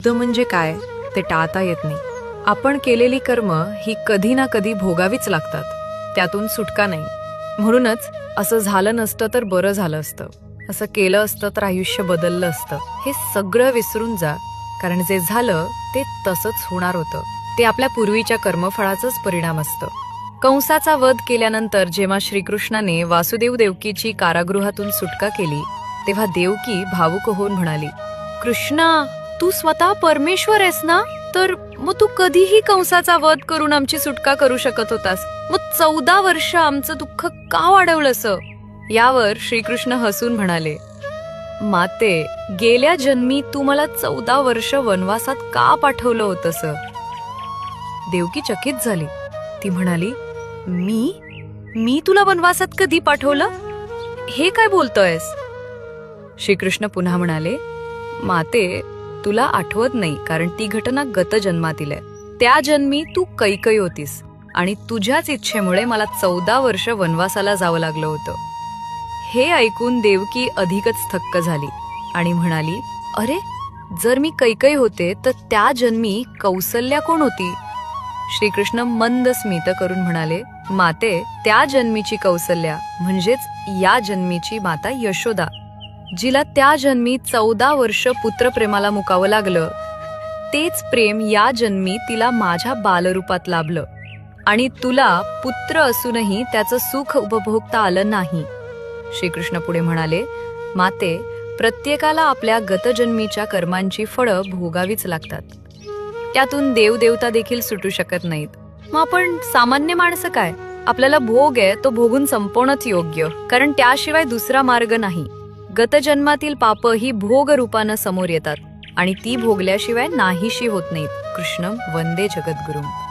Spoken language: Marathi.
म्हणजे काय ते टाळता येत नाही. आपण केलेली कर्म ही कधी ना कधी भोगावीच लागतात, त्यातून सुटका नाही. म्हणूनच असं झालं नसतं तर बरं झालं असतं, असं केलं असतं तर आयुष्य बदललं असतं, हे सगळं विसरून जा. कारण जे झालं ते तसंच होणार होतं. ते आपल्या पूर्वीच्या कर्मफळाचाच परिणाम असतं. कंसाचा वध केल्यानंतर जेव्हा श्रीकृष्णाने वासुदेव देवकीची कारागृहातून सुटका केली, तेव्हा देवकी भावुक होऊन म्हणाली, कृष्णा, तू स्वतः परमेश्वर आहेस ना, तर मग तू कधीही कंसाचा वध करून आमची सुटका करू शकत होतास. मग 14 वर्ष आमचं दुःख का वाढवलंस? यावर श्रीकृष्ण हसून म्हणाले, माते, गेल्या जन्मी तू मला 14 वर्ष वनवासात का पाठवलं होतंस? देवकी चकित झाली. ती म्हणाली, मी तुला वनवासात कधी पाठवलं? हे काय बोलतोयस? श्रीकृष्ण पुन्हा म्हणाले, माते, तुला आठवत नाही कारण ती घटना गत जन्मातील आहे. त्या जन्मी तू कैकई होतीस आणि तुझ्याच इच्छेमुळे मला 14 वर्ष वनवासाला जावं लागलं होतं. हे ऐकून देवकी अधिकच थक्क झाली आणि म्हणाली, अरे, जर मी कैकई होते तर त्या जन्मी कौसल्या कोण होती? श्रीकृष्ण मंद स्मित करून म्हणाले, माते, त्या जन्मीची कौसल्या म्हणजेच या जन्मीची माता यशोदा, जिला त्या जन्मी 14 वर्ष पुत्रप्रेमाला मुकावं लागलं. तेच प्रेम या जन्मी तिला माझ्या बालरूपात लाभलं आणि तुला पुत्र असूनही त्याचं सुख उपभोगता आलं नाही. श्रीकृष्ण पुढे म्हणाले, माते, प्रत्येकाला आपल्या गतजन्मीच्या कर्मांची फळं भोगावीच लागतात. त्यातून देवदेवता देखील सुटू शकत नाहीत. मग आपण सामान्य माणसं काय? आपल्याला भोग आहे तो भोगून संपवणंच योग्य, कारण त्याशिवाय दुसरा मार्ग नाही. गतजन्मातील पाप ही भोग रूपानं समोर येतात आणि ती भोगल्याशिवाय नाहीशी होत नाहीत. कृष्ण वंदे जगद्गुरुम.